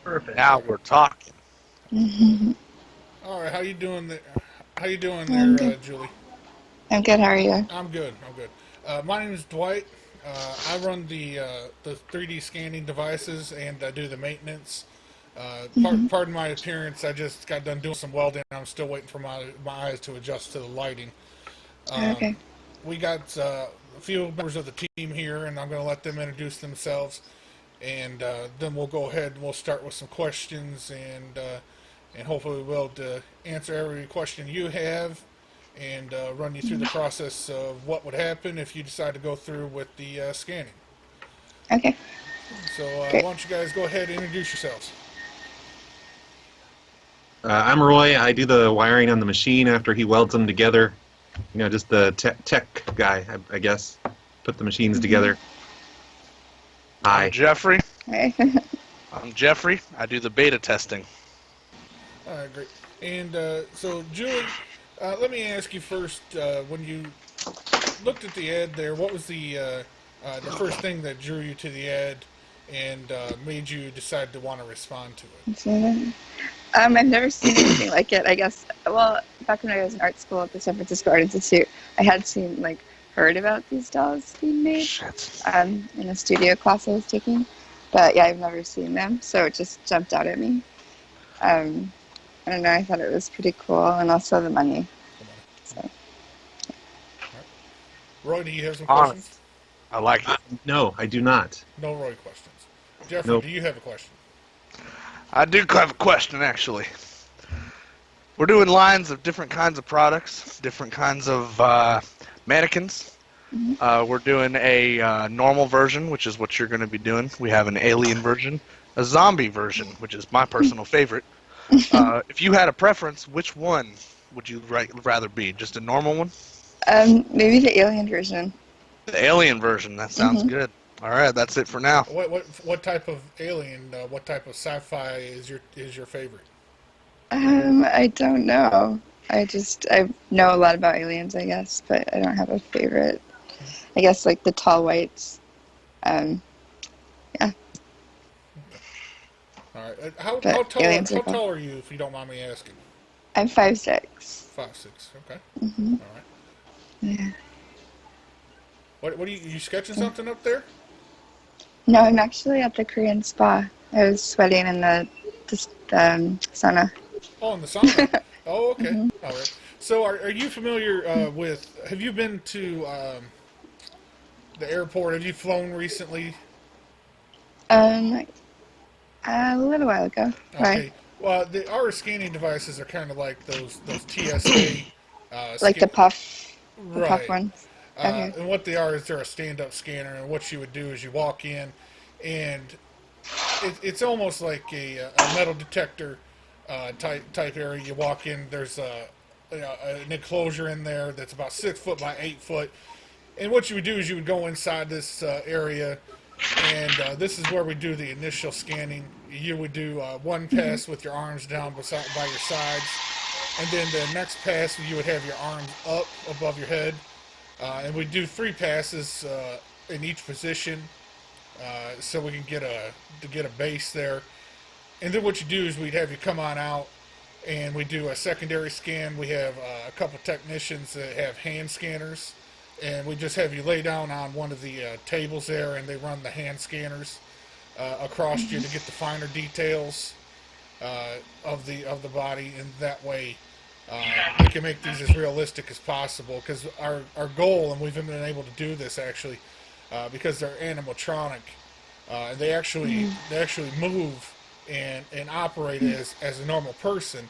Perfect. Now we're talking. All right, how you doing there? How you doing I'm there, good. Julie? I'm good. How are you? I'm good. I'm good. My name is Dwight. I run the 3D scanning devices and I do the maintenance. Pardon my appearance. I just got done doing some welding. I'm still waiting for my eyes to adjust to the lighting. Okay. We got a few members of the team here, and I'm going to let them introduce themselves, and then we'll go ahead and we'll start with some questions, and hopefully we'll be able to answer every question you have, and run you through the process of what would happen if you decide to go through with the scanning. Okay. So why Great. don't you guys go ahead and introduce yourselves? I'm Roy. I do the wiring on the machine after he welds them together. Just the tech guy, I guess. Put the machines together. I'm Hi. Jeffrey. Hi. I'm Jeffrey. I do the beta testing. All right, great. And so, Julie, let me ask you first. When you looked at the ad there, what was the first thing that drew you to the ad and made you decide to want to respond to it? I've never seen anything like it. I guess. Well, back when I was in art school at the San Francisco Art Institute, I had heard about these dolls being made Shit. in a studio class I was taking. But yeah, I've never seen them, so it just jumped out at me. I don't know. I thought it was pretty cool, and also the money. So. Roy, do you have some Honest. questions? I like it. No, I do not. No Roy questions. Jeffrey, Nope. do you have a question? I do have a question, actually. We're doing lines of different kinds of products, different kinds of mannequins. We're doing a normal version, which is what you're going to be doing. We have an alien version, a zombie version, which is my personal favorite. If you had a preference, which one would you rather be? Just a normal one? Maybe the alien version. The alien version. That sounds good. All right, that's it for now. What type of alien? What type of sci-fi is your favorite? I don't know. I know a lot about aliens, I guess, but I don't have a favorite. I guess like the tall whites. Yeah. All right. How aliens are cool. tall are you, if you don't mind me asking? I'm 5'6". 5'6". Okay. All right. Yeah. What are you sketching something up there? No, I'm actually at the Korean spa. I was sweating in the sauna. Oh, in the sauna. Oh, okay. All right. So, are you familiar with? Have you been to the airport? Have you flown recently? A little while ago. Okay. Well, our scanning devices are kind of like those TSA. Like the puff right. ones. Okay. And what they are is they're a stand-up scanner, and what you would do is you walk in, and it's almost like a metal detector type area. You walk in, there's an enclosure in there that's about 6 foot by 8 foot, and what you would do is you would go inside this area, and this is where we do the initial scanning. You would do one pass with your arms down by your sides, and then the next pass you would have your arms up above your head. And we do 3 passes in each position, so we can get a base there. And then what you do is we'd have you come on out, and we do a secondary scan. We have a couple technicians that have hand scanners, and we just have you lay down on one of the tables there, and they run the hand scanners across you to get the finer details of the body, and that way. We can make these as realistic as possible, because our goal, and we've been able to do this actually, because they're animatronic, they actually move and operate as a normal person,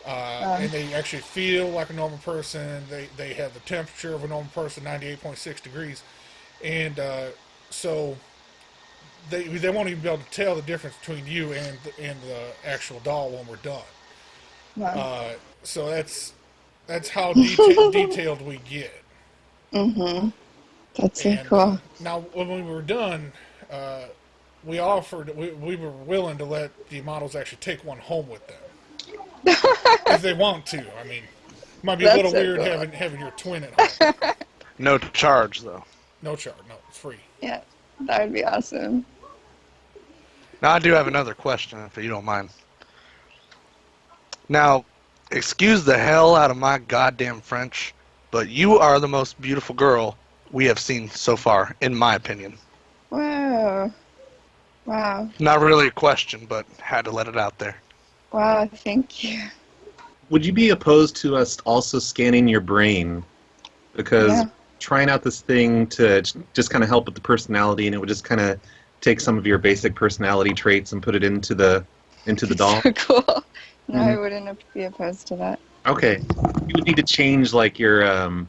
and they actually feel like a normal person. They have the temperature of a normal person, 98.6 degrees, and so they won't even be able to tell the difference between you and the actual doll when we're done. Wow. So that's how detailed we get. That's so cool. Now, when we were done, we were willing to let the models actually take one home with them if they want to. I mean, it might be a little weird cool. having your twin at home. No charge, though. No charge. No, it's free. Yeah, that would be awesome. Now, I do have another question, if you don't mind. Now, excuse the hell out of my goddamn French, but you are the most beautiful girl we have seen so far, in my opinion. Whoa. Wow. Not really a question, but had to let it out there. Wow, thank you. Would you be opposed to us also scanning your brain? Because Yeah. trying out this thing to just kind of help with the personality, and it would just kind of take some of your basic personality traits and put it into the doll. So cool. No, I Mhm. wouldn't be opposed to that. Okay, you would need to change like your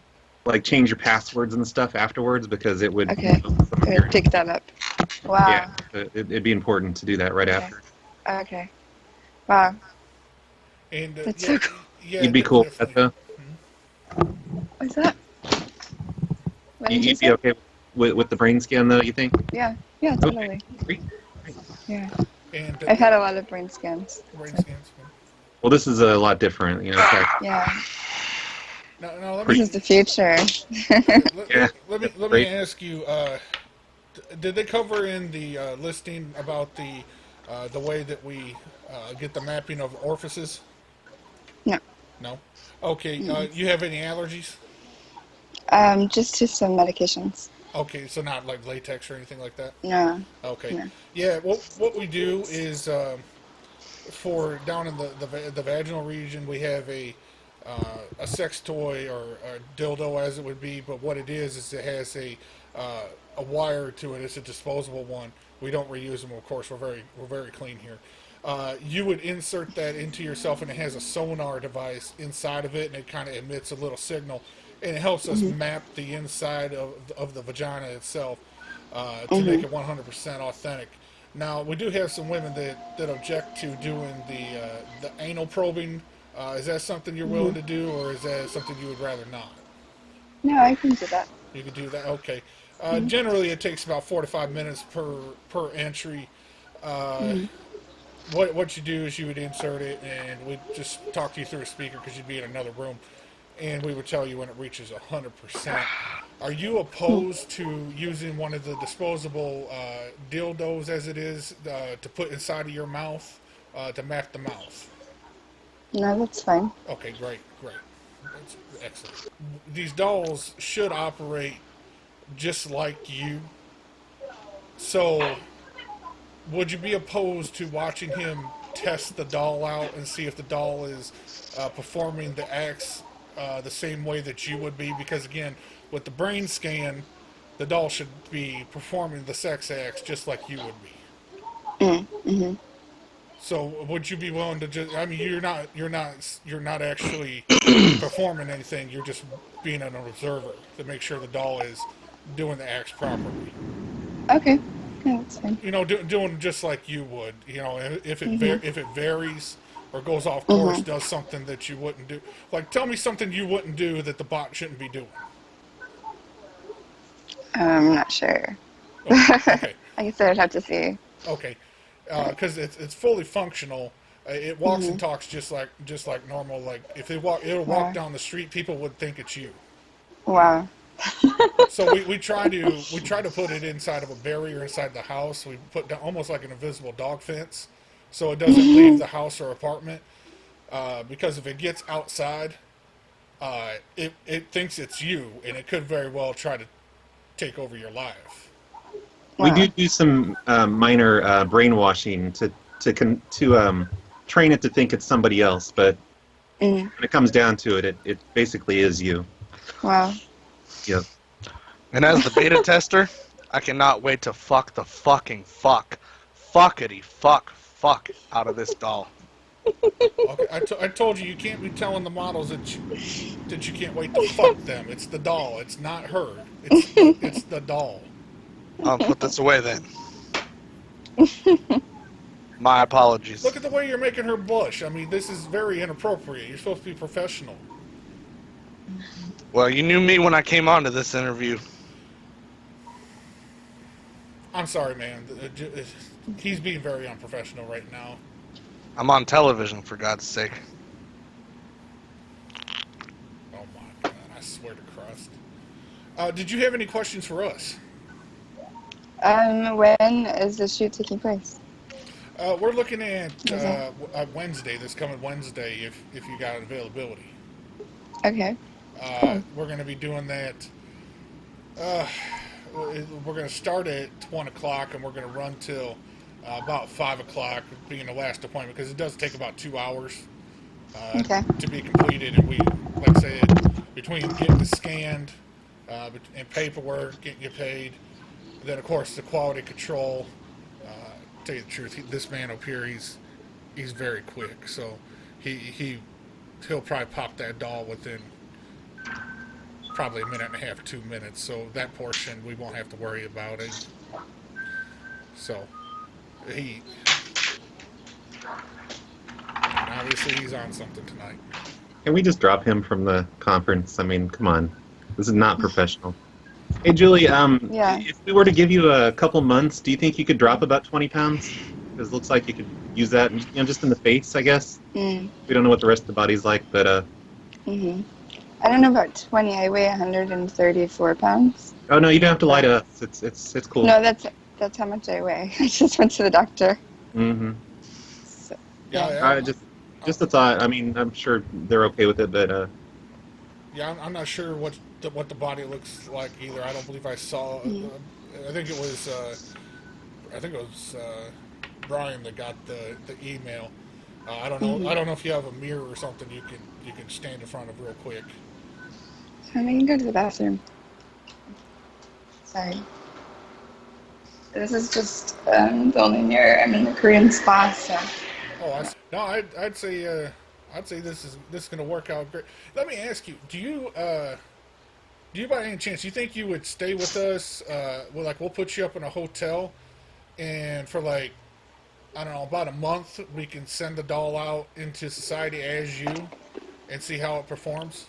change your passwords and stuff afterwards because it would. Okay. Some of I'm your- gonna pick that up. Wow. Yeah, it'd be important to do that right Okay. after. Okay. Wow. And That's yeah, so cool. yeah, You'd be cool with that, definitely. though. What's that? What did you You'd be say? okay with the brain scan, though, you think? Yeah. Yeah, totally. Great. Yeah. And I've had a lot of brain scans. brain so- scans. Well, this is a lot different, you know. It's like, Yeah. Now let This me is the future. Yeah. let me Great. ask you. Did they cover in the listing about the way that we get the mapping of orifices? No. No. Okay. You have any allergies? Just to some medications. Okay, so not like latex or anything like that. No. Okay. No. Yeah. What we do is for down in the vaginal region, we have a sex toy or a dildo, as it would be. But what it is it has a wire to it. It's a disposable one. We don't reuse them, of course. We're very clean here. You would insert that into yourself, and it has a sonar device inside of it, and it kind of emits a little signal, and it helps us map the inside of the vagina itself to make it 100% authentic. Now, we do have some women that object to doing the anal probing. Is that something you're willing to do, or is that something you would rather not? No, I can do that. You could do that. Okay. Generally, it takes about 4 to 5 minutes per entry. What you do is you would insert it, and we'd just talk to you through a speaker because you'd be in another room, and we would tell you when it reaches 100%. Are you opposed to using one of the disposable dildos, as it is, to put inside of your mouth to map the mouth? No, that's fine. Okay, great. That's excellent. These dolls should operate just like you. So, would you be opposed to watching him test the doll out and see if the doll is performing the acts the same way that you would be? Because again, with the brain scan, the doll should be performing the sex acts just like you would be. So, would you be willing to just? I mean, you're not actually performing anything. You're just being an observer to make sure the doll is doing the acts properly. Okay. Yeah, that's fine. You know, doing just like you would. You know, if it varies or goes off course, does something that you wouldn't do. Like, tell me something you wouldn't do that the bot shouldn't be doing. I'm not sure. Okay. I guess I would have to see. Okay. Because it's fully functional. It walks and talks just like normal. Like if it'll walk down the street, people would think it's you. Wow. So we try to put it inside of a barrier inside the house. We put down almost like an invisible dog fence, so it doesn't leave the house or apartment. Because if it gets outside, it thinks it's you, and it could very well try to take over your life. we Wow. do some minor brainwashing to train it to think it's somebody else, but when it comes down to it, it basically is you. Wow. Yep. And as the beta tester, I cannot wait to fuck the fucking fuckity fuck out of this doll. Okay, I told you can't be telling the models that you can't wait to fuck them. It's the doll. It's not her. It's the doll. I'll put this away then. My apologies. Look at the way you're making her blush. I mean, this is very inappropriate. You're supposed to be professional. Well, you knew me when I came on to this interview. I'm sorry, man. He's being very unprofessional right now. I'm on television, for God's sake. Oh my God, I swear to Christ. Did you have any questions for us? When is the shoot taking place? We're looking at Wednesday, this coming Wednesday, if you got availability. Okay. Cool. We're going to be doing that. We're going to start at 1 o'clock, and we're going to run till about 5 o'clock, being the last appointment, because it does take about 2 hours to be completed. And we, like I said, between getting it scanned and paperwork, getting you paid, then of course the quality control. Tell you the truth, this man up here, he's very quick, so he'll probably pop that doll within probably a minute and a half, 2 minutes. So that portion we won't have to worry about it. So obviously he's on something tonight. Can we just drop him from the conference? I mean, come on, this is not professional. Hey, Julie, if we were to give you a couple months, do you think you could drop about 20 pounds? Because it looks like you could use that, just in the face, I guess. We don't know what the rest of the body's like, but... I don't know about 20. I weigh 134 pounds. Oh, no, you don't have to lie to us. It's cool. No, that's how much I weigh. I just went to the doctor. So, Yeah. Just a thought. I mean, I'm sure they're okay with it, but... Yeah, I'm not sure what the body looks like either. I don't believe I saw. I think it was Brian that got the email. I don't know. I don't know if you have a mirror or something you can stand in front of real quick. I can go to the bathroom. Sorry. This is just the only mirror. I'm in the Korean spa, so. Oh, I'd say this is going to work out great. Let me ask you, do you by any chance, you think you would stay with us? We'll put you up in a hotel, and for I don't know, about a month, we can send the doll out into society as you, and see how it performs.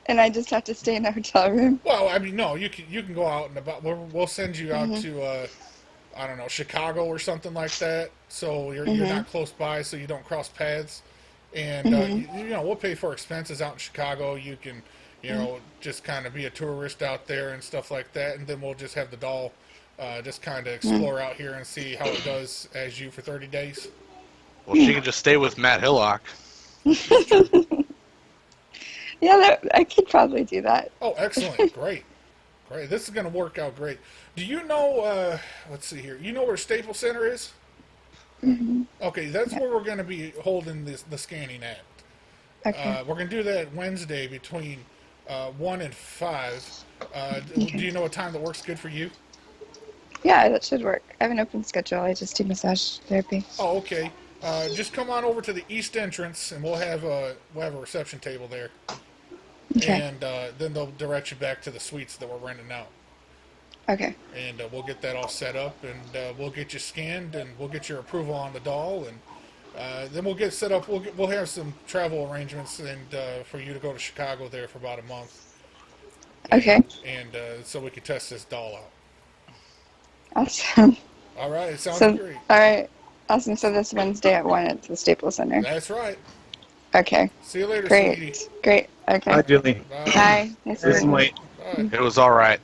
And I just have to stay in a hotel room? Well, I mean, no, you can go out and about. We'll send you out to I don't know, Chicago or something like that. So you're not close by, so you don't cross paths. And we'll pay for expenses out in Chicago. You can, just kind of be a tourist out there and stuff like that. And then we'll just have the doll just kind of explore out here and see how it does as you for 30 days. Well, she can just stay with Matt Hillock. Yeah, I could probably do that. Oh, excellent. Great. This is going to work out great. Do you know, let's see here, you know where Staples Center is? Okay, that's where we're going to be holding the scanning at. Okay. We're going to do that Wednesday between 1 and 5. Do you know a time that works good for you? Yeah, that should work. I have an open schedule. I just do massage therapy. Oh, okay. Just come on over to the east entrance, and we'll have a reception table there. Okay. And then they'll direct you back to the suites that we're renting out. Okay. And we'll get that all set up, and we'll get you scanned, and we'll get your approval on the doll, and then we'll get set up. We'll have some travel arrangements, and for you to go to Chicago there for about a month. Okay. And so we can test this doll out. Awesome. All right. It sounds great. All right. Awesome. So this Wednesday at 1 at the Staples Center. That's right. Okay. See you later, Great. sweetie. Great. Okay. Hi, Julie. Bye. Bye. Nice to meet you. Wait. Bye. It was all right.